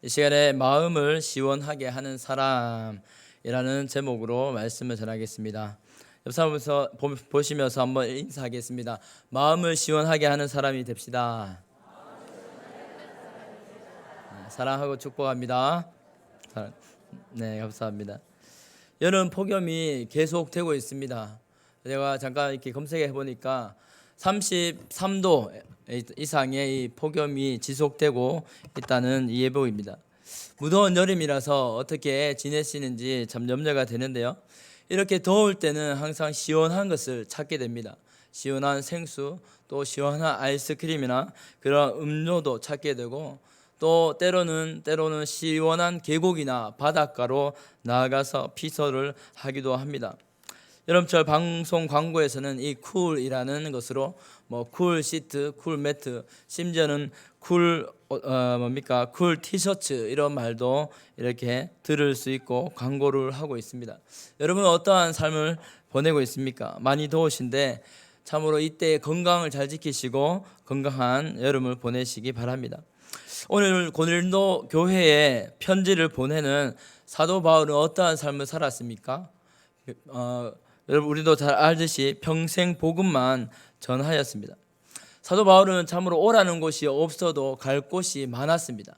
이 시간에 마음을 시원하게 하는 사람이라는 제목으로 말씀을 전하겠습니다. 옆 사람 보시면서 한번 인사하겠습니다. 마음을 시원하게 하는 사람이 됩시다. 사랑하고 축복합니다. 네, 감사합니다. 여름 폭염이 계속되고 있습니다. 제가 잠깐 이렇게 검색해 보니까 33도 이상의 이 폭염이 지속되고 있다는 예보입니다. 무더운 여름이라서 어떻게 지내시는지 참 염려가 되는데요. 이렇게 더울 때는 항상 시원한 것을 찾게 됩니다. 시원한 생수, 또 시원한 아이스크림이나 그런 음료도 찾게 되고, 또 때로는 시원한 계곡이나 바닷가로 나아가서 피서를 하기도 합니다. 여름철 방송 광고에서는 이 쿨이라는 것으로 쿨 시트, 쿨 매트, 심지어는 쿨 쿨 티셔츠 이런 말도 이렇게 들을 수 있고 광고를 하고 있습니다. 여러분은 어떠한 삶을 보내고 있습니까? 많이 더우신데 참으로 이때 건강을 잘 지키시고 건강한 여름을 보내시기 바랍니다. 오늘 고린도 교회에 편지를 보내는 사도 바울은 어떠한 삶을 살았습니까? 여러분 우리도 잘 알듯이 평생 복음만 전하였습니다. 사도 바울은 참으로 오라는 곳이 없어도 갈 곳이 많았습니다.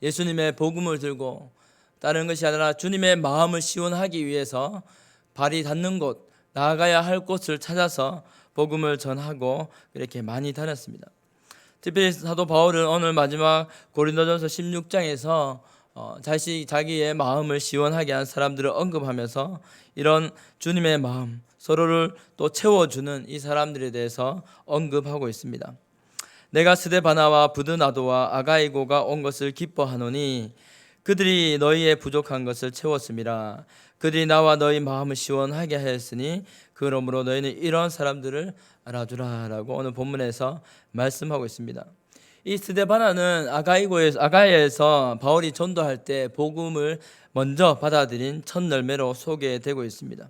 예수님의 복음을 들고 다른 것이 아니라 주님의 마음을 시원하기 위해서 발이 닿는 곳, 나아가야 할 곳을 찾아서 복음을 전하고 이렇게 많이 다녔습니다. 특별히 사도 바울은 오늘 마지막 고린도전서 16장에서 자기의 마음을 시원하게 한 사람들을 언급하면서 이런 주님의 마음, 서로를 또 채워주는 이 사람들에 대해서 언급하고 있습니다. 내가 스데바나와 부드나도와 아가이고가 온 것을 기뻐하노니 그들이 너희의 부족한 것을 채웠음이라. 그들이 나와 너희 마음을 시원하게 하였으니 그러므로 너희는 이런 사람들을 알아주라 라고 오늘 본문에서 말씀하고 있습니다. 이 스데바나는 아가야에서 바울이 전도할 때 복음을 먼저 받아들인 첫 열매로 소개되고 있습니다.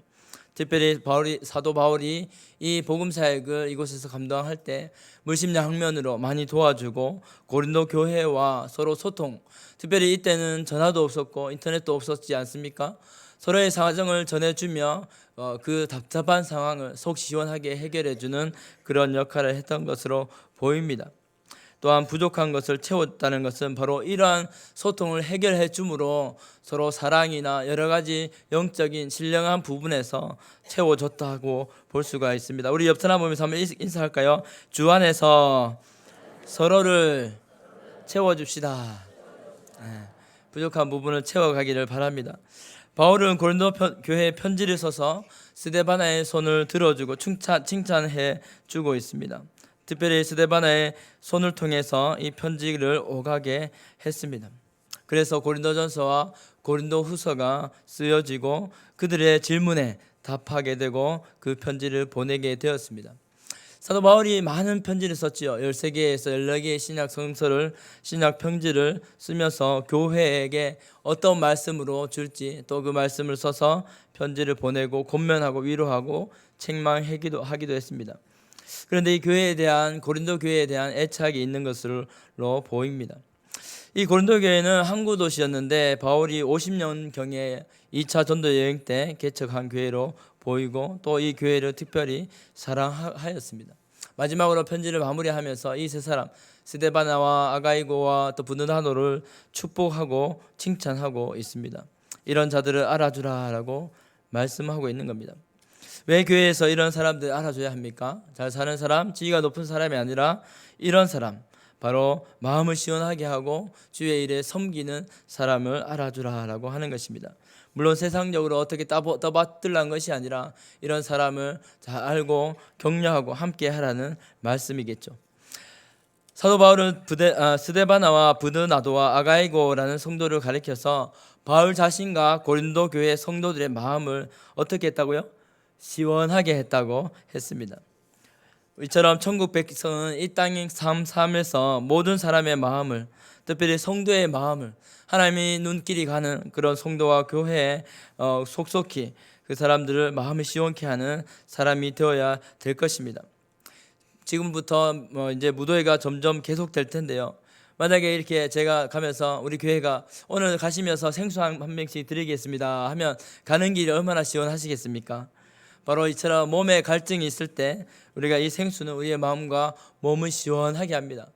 특별히 사도 바울이 이 복음 사역을 이곳에서 감당할 때 물심양면으로 많이 도와주고 고린도 교회와 서로 소통, 특별히 이때는 전화도 없었고 인터넷도 없었지 않습니까? 서로의 사정을 전해주며 그 답답한 상황을 속 시원하게 해결해주는 그런 역할을 했던 것으로 보입니다. 또한 부족한 것을 채웠다는 것은 바로 이러한 소통을 해결해 줌으로 서로 사랑이나 여러 가지 영적인 신령한 부분에서 채워줬다고 볼 수가 있습니다. 우리 옆 사람 보면서 한번 인사할까요? 주 안에서 서로를 채워줍시다. 부족한 부분을 채워가기를 바랍니다. 바울은 고린도 교회에 편지를 써서 스데바나의 손을 들어주고 칭찬해 주고 있습니다. 특별히 스데바나의 손을 통해서 이 편지를 오가게 했습니다. 그래서 고린도전서와 고린도후서가 쓰여지고 그들의 질문에 답하게 되고 그 편지를 보내게 되었습니다. 사도 바울이 많은 편지를 썼지요. 13개에서 14개의 신약 편지를 쓰면서 교회에게 어떤 말씀으로 줄지, 또 그 말씀을 써서 편지를 보내고 권면하고 위로하고 책망하기도 했습니다. 그런데 이 고린도 교회에 대한 애착이 있는 것으로 보입니다. 이 고린도 교회는 항구 도시였는데 바울이 50년경에 2차 전도 여행 때 개척한 교회로 보이고 또 이 교회를 특별히 사랑하였습니다. 마지막으로 편지를 마무리하면서 이 세 사람 스데바나와 아가이고와 또 부드나도를 축복하고 칭찬하고 있습니다. 이런 자들을 알아주라라고 말씀하고 있는 겁니다. 왜 교회에서 이런 사람들 알아줘야 합니까? 잘 사는 사람, 지위가 높은 사람이 아니라 이런 사람, 바로 마음을 시원하게 하고 주의 일에 섬기는 사람을 알아주라라고 하는 것입니다. 물론 세상적으로 어떻게 떠받들란 것이 아니라 이런 사람을 잘 알고 격려하고 함께 하라는 말씀이겠죠. 사도 바울은 스데바나와 부드나도와 아가이고라는 성도를 가리켜서 바울 자신과 고린도 교회 성도들의 마음을 어떻게 했다고요? 시원하게 했다고 했습니다. 이처럼 천국 백성은 이 땅의 삶에서 모든 사람의 마음을, 특별히 성도의 마음을, 하나님이 눈길이 가는 그런 성도와 교회에 속속히 그 사람들을 마음을 시원케 하는 사람이 되어야 될 것입니다. 지금부터 이제 무더위가 점점 계속될 텐데요. 만약에 이렇게 제가 가면서 우리 교회가 오늘 가시면서 생수 한 명씩 드리겠습니다 하면 가는 길이 얼마나 시원하시겠습니까? 바로 이처럼 몸에 갈증이 있을 때 우리가 이 생수는 우리의 마음과 몸을 시원하게 합니다.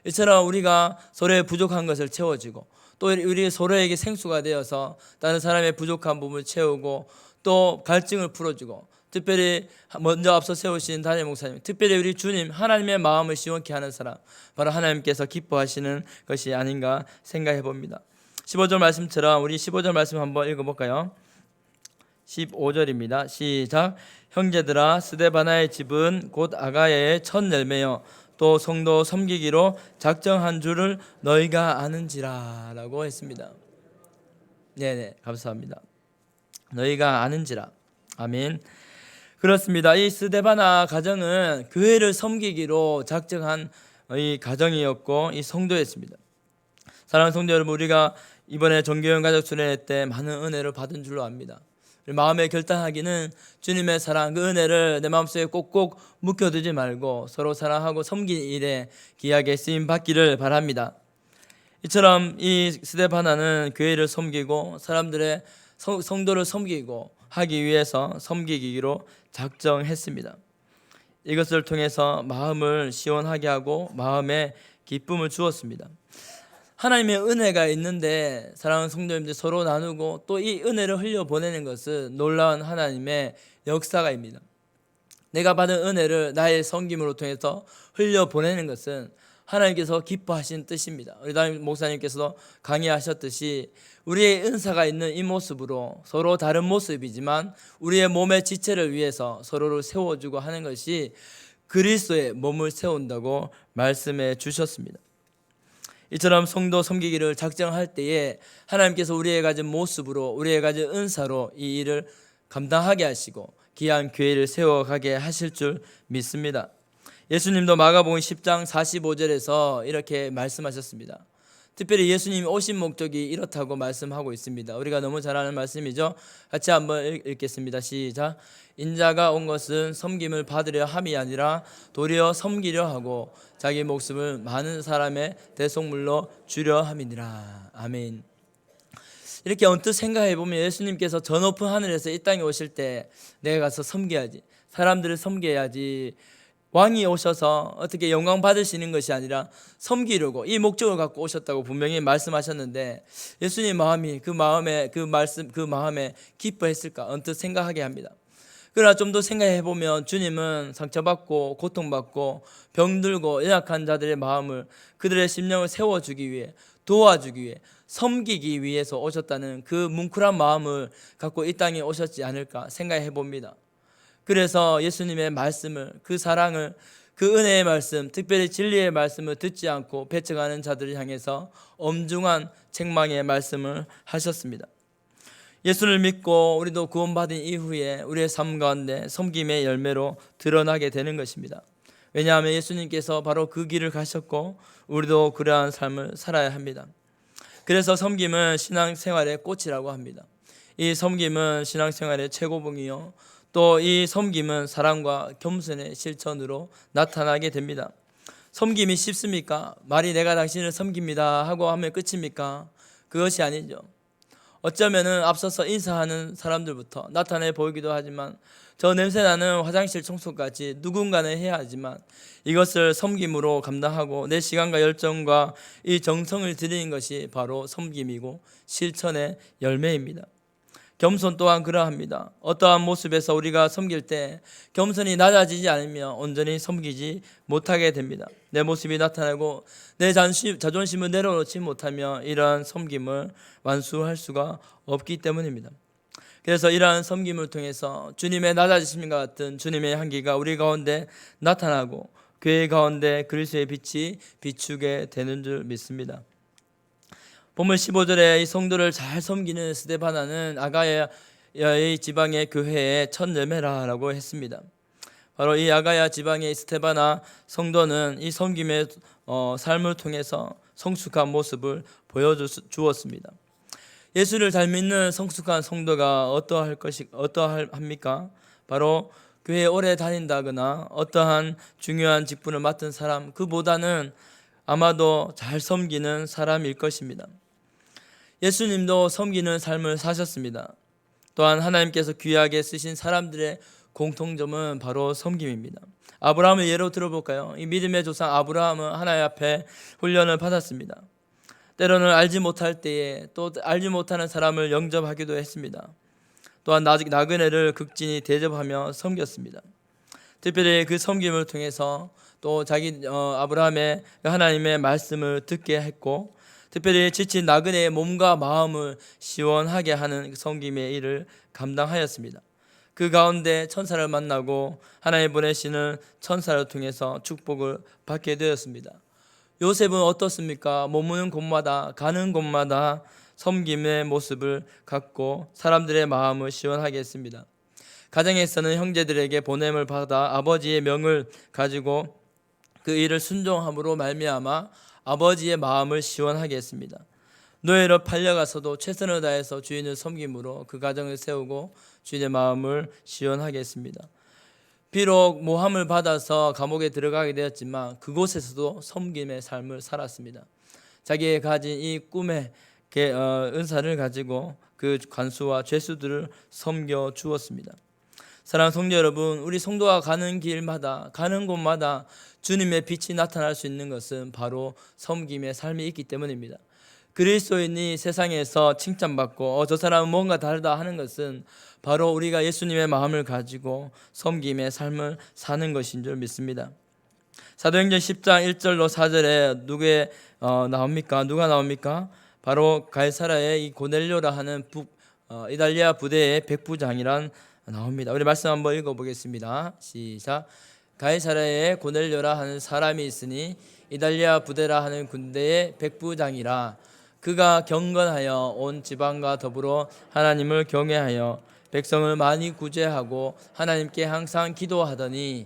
이처럼 우리가 서로의 부족한 것을 채워주고 또 우리 서로에게 생수가 되어서 다른 사람의 부족한 부분을 채우고 또 갈증을 풀어주고, 특별히 먼저 앞서 세우신 담임 목사님, 특별히 우리 주님 하나님의 마음을 시원케 하는 사람, 바로 하나님께서 기뻐하시는 것이 아닌가 생각해 봅니다. 15절 말씀처럼 우리 15절 말씀 한번 읽어볼까요? 15절입니다. 시작. 형제들아, 스데바나의 집은 곧 아가야의 첫 열매여 또 성도 섬기기로 작정한 줄을 너희가 아는지라 라고 했습니다. 네네, 감사합니다. 너희가 아는지라. 아멘. 그렇습니다. 이 스데바나 가정은 교회를 섬기기로 작정한 이 가정이었고 이 성도였습니다. 사랑하는 성도 여러분, 우리가 이번에 정교연 가족 수련회 때 많은 은혜를 받은 줄로 압니다. 마음에 결단하기는 주님의 사랑, 그 은혜를 내 마음속에 꼭꼭 묵혀두지 말고 서로 사랑하고 섬기는 일에 귀하게 쓰임 받기를 바랍니다. 이처럼 이 스데바나는 교회를 섬기고 사람들의 성도를 섬기고 하기 위해서 섬기기로 작정했습니다. 이것을 통해서 마음을 시원하게 하고 마음에 기쁨을 주었습니다. 하나님의 은혜가 있는데 사랑하는 성도님들 서로 나누고 또 이 은혜를 흘려보내는 것은 놀라운 하나님의 역사가입니다. 내가 받은 은혜를 나의 섬김으로 통해서 흘려보내는 것은 하나님께서 기뻐하신 뜻입니다. 우리 담임 목사님께서도 강의하셨듯이 우리의 은사가 있는 이 모습으로 서로 다른 모습이지만 우리의 몸의 지체를 위해서 서로를 세워주고 하는 것이 그리스도의 몸을 세운다고 말씀해 주셨습니다. 이처럼 성도 섬기기를 작정할 때에 하나님께서 우리의 가진 모습으로 우리의 가진 은사로 이 일을 감당하게 하시고 귀한 교회를 세워가게 하실 줄 믿습니다. 예수님도 마가복음 10장 45절에서 이렇게 말씀하셨습니다. 특별히 예수님이 오신 목적이 이렇다고 말씀하고 있습니다. 우리가 너무 잘 아는 말씀이죠. 같이 한번 읽겠습니다. 시작. 인자가 온 것은 섬김을 받으려 함이 아니라 도리어 섬기려 하고 자기 목숨을 많은 사람의 대속물로 주려 함이니라. 아멘. 이렇게 언뜻 생각해 보면 예수님께서 저 높은 하늘에서 이 땅에 오실 때 내가 가서 섬겨야지, 사람들을 섬겨야지, 왕이 오셔서 어떻게 영광 받으시는 것이 아니라 섬기려고 이 목적을 갖고 오셨다고 분명히 말씀하셨는데 예수님 마음이 그 마음에 기뻐했을까 언뜻 생각하게 합니다. 그러나 좀 더 생각해 보면 주님은 상처받고 고통받고 병들고 연약한 자들의 마음을, 그들의 심령을 세워주기 위해, 도와주기 위해, 섬기기 위해서 오셨다는 그 뭉클한 마음을 갖고 이 땅에 오셨지 않을까 생각해 봅니다. 그래서 예수님의 말씀을, 그 사랑을, 그 은혜의 말씀, 특별히 진리의 말씀을 듣지 않고 배척하는 자들을 향해서 엄중한 책망의 말씀을 하셨습니다. 예수를 믿고 우리도 구원받은 이후에 우리의 삶 가운데 섬김의 열매로 드러나게 되는 것입니다. 왜냐하면 예수님께서 바로 그 길을 가셨고 우리도 그러한 삶을 살아야 합니다. 그래서 섬김은 신앙생활의 꽃이라고 합니다. 이 섬김은 신앙생활의 최고봉이요, 또 이 섬김은 사랑과 겸손의 실천으로 나타나게 됩니다. 섬김이 쉽습니까? 말이 내가 당신을 섬깁니다 하고 하면 끝입니까? 그것이 아니죠. 어쩌면은 앞서서 인사하는 사람들부터 나타내 보이기도 하지만 저 냄새나는 화장실 청소까지 누군가는 해야 하지만 이것을 섬김으로 감당하고 내 시간과 열정과 이 정성을 들이는 것이 바로 섬김이고 실천의 열매입니다. 겸손 또한 그러합니다. 어떠한 모습에서 우리가 섬길 때 겸손이 낮아지지 않으면 온전히 섬기지 못하게 됩니다. 내 모습이 나타나고 내 자존심을 내려놓지 못하면 이러한 섬김을 완수할 수가 없기 때문입니다. 그래서 이러한 섬김을 통해서 주님의 낮아지심과 같은 주님의 향기가 우리 가운데 나타나고 교회 가운데 그리스도의 빛이 비추게 되는 줄 믿습니다. 본문 15절에 이 성도를 잘 섬기는 스데바나는 아가야의 지방의 교회의 첫 열매라고 했습니다. 바로 이 아가야 지방의 스데바나 성도는 이 섬김의 삶을 통해서 성숙한 모습을 보여주었습니다. 예수를 잘 믿는 성숙한 성도가 어떠합니까? 바로 교회에 오래 다닌다거나 어떠한 중요한 직분을 맡은 사람, 그보다는 아마도 잘 섬기는 사람일 것입니다. 예수님도 섬기는 삶을 사셨습니다. 또한 하나님께서 귀하게 쓰신 사람들의 공통점은 바로 섬김입니다. 아브라함을 예로 들어볼까요? 이 믿음의 조상 아브라함은 하나님 앞에 훈련을 받았습니다. 때로는 알지 못할 때에 또 알지 못하는 사람을 영접하기도 했습니다. 또한 나그네를 극진히 대접하며 섬겼습니다. 특별히 그 섬김을 통해서 또 아브라함의 하나님의 말씀을 듣게 했고, 특별히 지친 나그네의 몸과 마음을 시원하게 하는 섬김의 일을 감당하였습니다. 그 가운데 천사를 만나고 하나님 보내시는 천사를 통해서 축복을 받게 되었습니다. 요셉은 어떻습니까? 머무는 곳마다 가는 곳마다 섬김의 모습을 갖고 사람들의 마음을 시원하게 했습니다. 가정에서는 형제들에게 보냄을 받아 아버지의 명을 가지고 그 일을 순종함으로 말미암아 아버지의 마음을 시원하게 했습니다. 노예로 팔려가서도 최선을 다해서 주인을 섬김으로 그 가정을 세우고 주인의 마음을 시원하게 했습니다. 비록 모함을 받아서 감옥에 들어가게 되었지만 그곳에서도 섬김의 삶을 살았습니다. 자기의 가진 이 꿈의 은사를 가지고 그 관수와 죄수들을 섬겨 주었습니다. 사랑하는 성도 여러분, 우리 성도가 가는 길마다 가는 곳마다 주님의 빛이 나타날 수 있는 것은 바로 섬김의 삶이 있기 때문입니다. 그리스도인이 세상에서 칭찬받고 저 사람은 뭔가 다르다 하는 것은 바로 우리가 예수님의 마음을 가지고 섬김의 삶을 사는 것인 줄 믿습니다. 사도행전 10장 1절로 4절에 누가 나옵니까? 바로 가이사라의 이 고넬료라 하는 이달리아 부대의 백부장이란 나옵니다. 우리 말씀 한번 읽어보겠습니다. 시작. 가이사라에 고넬료라 하는 사람이 있으니 이달리아 부대라 하는 군대의 백부장이라. 그가 경건하여 온 지방과 더불어 하나님을 경외하여 백성을 많이 구제하고 하나님께 항상 기도하더니,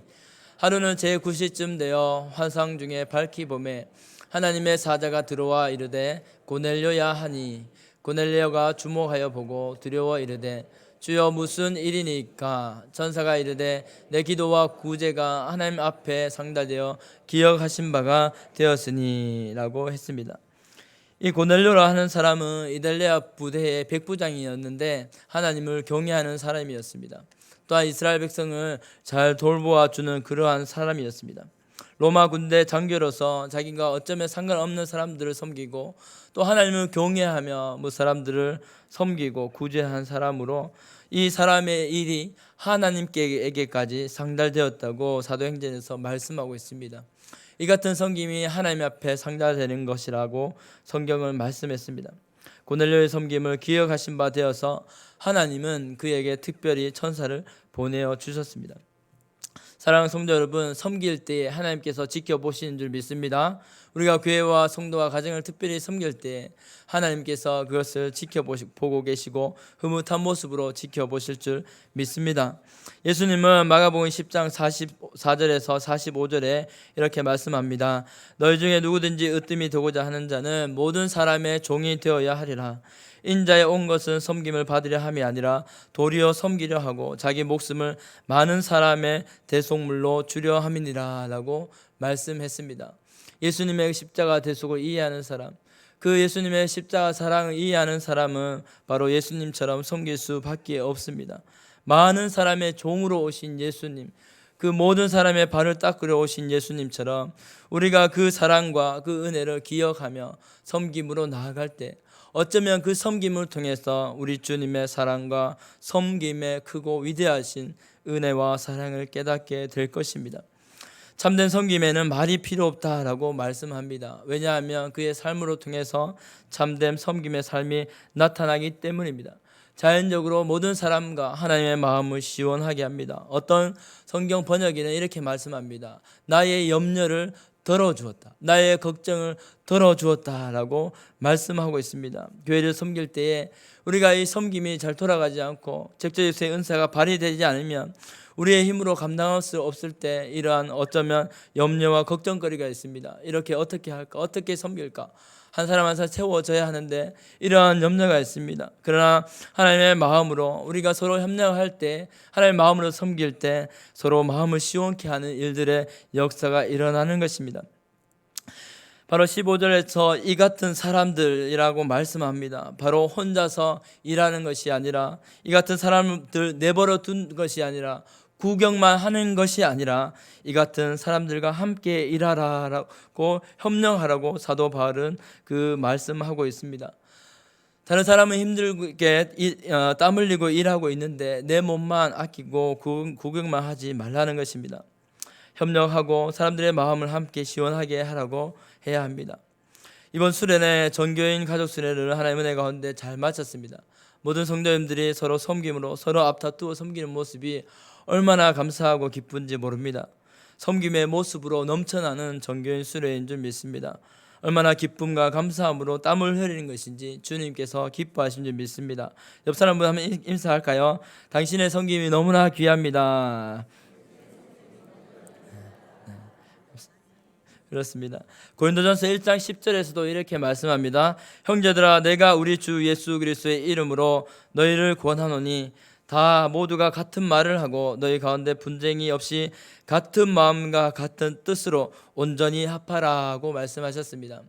하루는 제9시쯤 되어 환상 중에 밝히 보매 하나님의 사자가 들어와 이르되 고넬료야 하니, 고넬료가 주목하여 보고 두려워 이르되 주여 무슨 일이니까? 천사가 이르되 내 기도와 구제가 하나님 앞에 상달되어 기억하신 바가 되었으니 라고 했습니다. 이 고넬료라 하는 사람은 이달리아 부대의 백부장이었는데 하나님을 경외하는 사람이었습니다. 또한 이스라엘 백성을 잘 돌보아 주는 그러한 사람이었습니다. 로마 군대 장교로서 자기가 어쩌면 상관없는 사람들을 섬기고 또 하나님을 경외하며 사람들을 섬기고 구제한 사람으로 이 사람의 일이 하나님께까지 상달되었다고 사도행전에서 말씀하고 있습니다. 이 같은 섬김이 하나님 앞에 상달되는 것이라고 성경을 말씀했습니다. 고넬료의 섬김을 기억하신 바 되어서 하나님은 그에게 특별히 천사를 보내어 주셨습니다. 사랑하는 성도 여러분, 섬길 때에 하나님께서 지켜보시는 줄 믿습니다. 우리가 교회와 성도와 가정을 특별히 섬길 때 하나님께서 그것을 지켜보고 계시고 흐뭇한 모습으로 지켜보실 줄 믿습니다. 예수님은 마가복음 10장 44절에서 45절에 이렇게 말씀합니다. 너희 중에 누구든지 으뜸이 되고자 하는 자는 모든 사람의 종이 되어야 하리라. 인자에 온 것은 섬김을 받으려 함이 아니라 도리어 섬기려 하고 자기 목숨을 많은 사람의 대속물로 주려 함이니라 라고 말씀했습니다. 예수님의 십자가 대속을 이해하는 사람, 그 예수님의 십자가 사랑을 이해하는 사람은 바로 예수님처럼 섬길 수밖에 없습니다. 많은 사람의 종으로 오신 예수님, 그 모든 사람의 발을 닦으려 오신 예수님처럼 우리가 그 사랑과 그 은혜를 기억하며 섬김으로 나아갈 때 어쩌면 그 섬김을 통해서 우리 주님의 사랑과 섬김의 크고 위대하신 은혜와 사랑을 깨닫게 될 것입니다. 참된 섬김에는 말이 필요 없다라고 말씀합니다. 왜냐하면 그의 삶으로 통해서 참된 섬김의 삶이 나타나기 때문입니다. 자연적으로 모든 사람과 하나님의 마음을 시원하게 합니다. 어떤 성경 번역에는 이렇게 말씀합니다. 나의 염려를 덜어주었다, 나의 걱정을 덜어주었다라고 말씀하고 있습니다. 교회를 섬길 때에 우리가 이 섬김이 잘 돌아가지 않고 적재주의 은사가 발휘되지 않으면 우리의 힘으로 감당할 수 없을 때 이러한 어쩌면 염려와 걱정거리가 있습니다. 이렇게 어떻게 할까? 어떻게 섬길까? 한 사람 한 사람 세워져야 하는데 이러한 염려가 있습니다. 그러나 하나님의 마음으로 우리가 서로 협력할 때, 하나님의 마음으로 섬길 때 서로 마음을 시원케 하는 일들의 역사가 일어나는 것입니다. 바로 15절에서 이 같은 사람들이라고 말씀합니다. 바로 혼자서 일하는 것이 아니라, 이 같은 사람들 내버려 둔 것이 아니라, 구경만 하는 것이 아니라 이 같은 사람들과 함께 일하라고, 협력하라고 사도 바울은 그 말씀하고 있습니다. 다른 사람은 힘들게 땀 흘리고 일하고 있는데 내 몸만 아끼고 구경만 하지 말라는 것입니다. 협력하고 사람들의 마음을 함께 시원하게 하라고 해야 합니다. 이번 수련회 전교인 가족 수련회를 하나님의 은혜 가운데 잘 마쳤습니다. 모든 성도님들이 서로 섬김으로 서로 앞다투어 섬기는 모습이 얼마나 감사하고 기쁜지 모릅니다. 섬김의 모습으로 넘쳐나는 전교인 수련회인 줄 믿습니다. 얼마나 기쁨과 감사함으로 땀을 흘리는 것인지 주님께서 기뻐하신 줄 믿습니다. 옆 사람분 한번 인사할까요? 당신의 섬김이 너무나 귀합니다. 그렇습니다. 고린도전서 1장 10절에서도 이렇게 말씀합니다. 형제들아, 내가 우리 주 예수 그리스도의 이름으로 너희를 권하노니 다 모두가 같은 말을 하고 너희 가운데 분쟁이 없이 같은 마음과 같은 뜻으로 온전히 합하라고 말씀하셨습니다.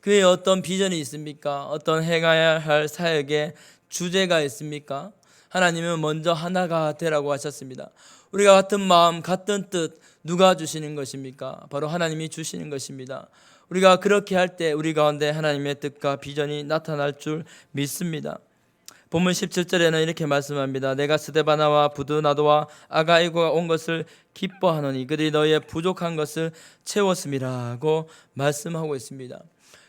그의 어떤 비전이 있습니까? 어떤 해가야 할 사역의 주제가 있습니까? 하나님은 먼저 하나가 되라고 하셨습니다. 우리가 같은 마음, 같은 뜻, 누가 주시는 것입니까? 바로 하나님이 주시는 것입니다. 우리가 그렇게 할 때 우리 가운데 하나님의 뜻과 비전이 나타날 줄 믿습니다. 본문 17절에는 이렇게 말씀합니다. 내가 스데바나와 부드나도와 아가이고가 온 것을 기뻐하노니 그들이 너희의 부족한 것을 채웠음이라고 말씀하고 있습니다.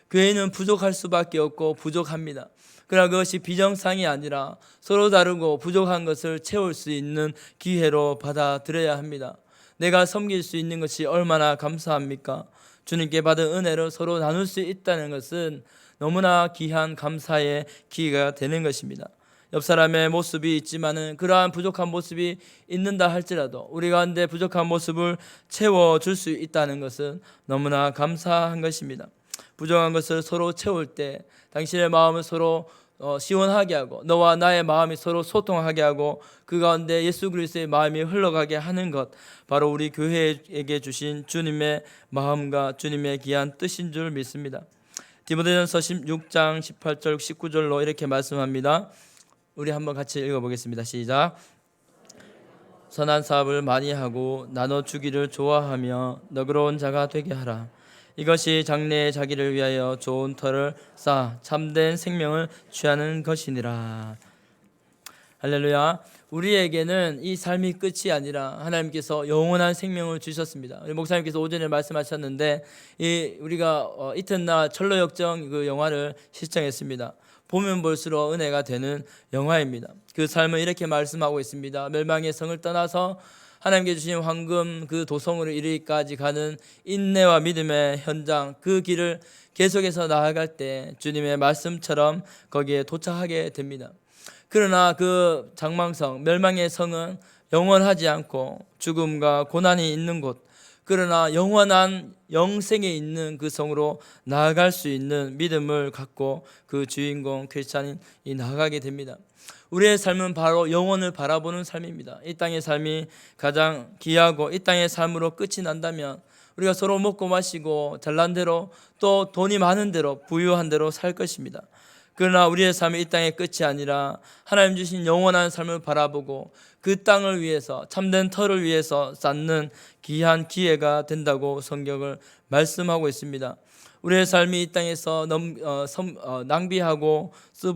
교회는 부족할 수밖에 없고 부족합니다. 그러나 그것이 비정상이 아니라 서로 다르고 부족한 것을 채울 수 있는 기회로 받아들여야 합니다. 내가 섬길 수 있는 것이 얼마나 감사합니까? 주님께 받은 은혜를 서로 나눌 수 있다는 것은 너무나 귀한 감사의 기회가 되는 것입니다. 옆 사람의 모습이 있지만은 그러한 부족한 모습이 있는다 할지라도 우리 가운데 부족한 모습을 채워줄 수 있다는 것은 너무나 감사한 것입니다. 부족한 것을 서로 채울 때 당신의 마음을 서로 시원하게 하고 너와 나의 마음이 서로 소통하게 하고 그 가운데 예수 그리스도의 마음이 흘러가게 하는 것, 바로 우리 교회에게 주신 주님의 마음과 주님의 귀한 뜻인 줄 믿습니다. 디모데전서 16장 18절 19절로 이렇게 말씀합니다. 우리 한번 같이 읽어보겠습니다. 시작. 선한 사업을 많이 하고 나눠주기를 좋아하며 너그러운 자가 되게 하라. 이것이 장래의 자기를 위하여 좋은 터를 쌓아 참된 생명을 취하는 것이니라. 할렐루야. 우리에게는 이 삶이 끝이 아니라 하나님께서 영원한 생명을 주셨습니다. 우리 목사님께서 오전에 말씀하셨는데 우리가 이튿날 철로역정 그 영화를 시청했습니다. 보면 볼수록 은혜가 되는 영화입니다. 그 삶을 이렇게 말씀하고 있습니다. 멸망의 성을 떠나서 하나님께 주신 황금 그 도성으로 이르기까지 가는 인내와 믿음의 현장, 그 길을 계속해서 나아갈 때 주님의 말씀처럼 거기에 도착하게 됩니다. 그러나 그 장망성, 멸망의 성은 영원하지 않고 죽음과 고난이 있는 곳, 그러나 영원한 영생에 있는 그 성으로 나아갈 수 있는 믿음을 갖고 그 주인공 크리스찬이 나아가게 됩니다. 우리의 삶은 바로 영원을 바라보는 삶입니다. 이 땅의 삶이 가장 귀하고 이 땅의 삶으로 끝이 난다면 우리가 서로 먹고 마시고 잘난 대로 또 돈이 많은 대로 부유한 대로 살 것입니다. 그러나 우리의 삶이 이 땅의 끝이 아니라 하나님 주신 영원한 삶을 바라보고 그 땅을 위해서 참된 터를 위해서 쌓는 귀한 기회가 된다고 성경을 말씀하고 있습니다. 우리의 삶이 이 땅에서 낭비하고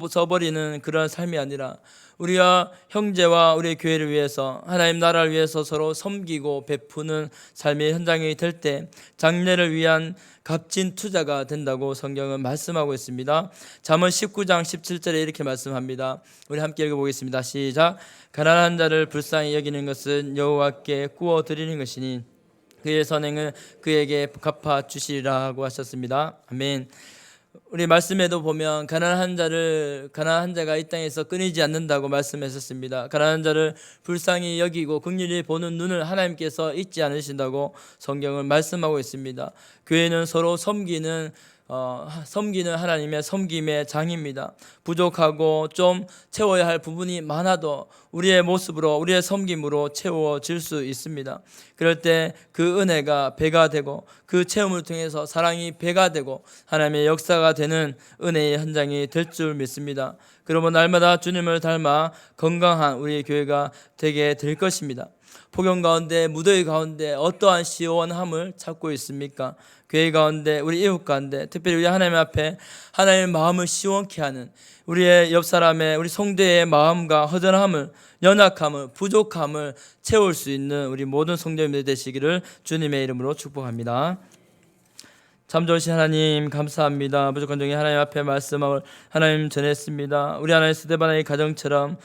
써버리는 그런 삶이 아니라 우리와 형제와 우리의 교회를 위해서 하나님 나라를 위해서 서로 섬기고 베푸는 삶의 현장이 될 때 장래를 위한 값진 투자가 된다고 성경은 말씀하고 있습니다. 잠언 19장 17절에 이렇게 말씀합니다. 우리 함께 읽어보겠습니다. 시작. 가난한 자를 불쌍히 여기는 것은 여호와께 구워 드리는 것이니 그의 선행은 그에게 갚아 주시리라고 하셨습니다. 아멘. 우리 말씀에도 보면 가난한 자가 이 땅에서 끊이지 않는다고 말씀하셨습니다. 가난한 자를 불쌍히 여기고 긍휼히 보는 눈을 하나님께서 잊지 않으신다고 성경을 말씀하고 있습니다. 교회는 서로 섬기는 섬기는 하나님의 섬김의 장입니다. 부족하고 좀 채워야 할 부분이 많아도 우리의 모습으로 우리의 섬김으로 채워질 수 있습니다. 그럴 때 그 은혜가 배가 되고 그 체험을 통해서 사랑이 배가 되고 하나님의 역사가 되는 은혜의 현장이 될 줄 믿습니다. 그러면 날마다 주님을 닮아 건강한 우리의 교회가 되게 될 것입니다. 폭염 가운데 무더위 가운데 어떠한 시원함을 찾고 있습니까? 교회 가운데 우리 이웃 가운데 특별히 우리 하나님 앞에 하나님의 마음을 시원케 하는 우리의 옆 사람의 우리 성도의 마음과 허전함을 연약함을 부족함을 채울 수 있는 우리 모든 성도님들 되시기를 주님의 이름으로 축복합니다. 참 좋으신 하나님 감사합니다. 무조건 중에 하나님 앞에 말씀을 하나님 전했습니다. 우리 하나님 스데반의 가정처럼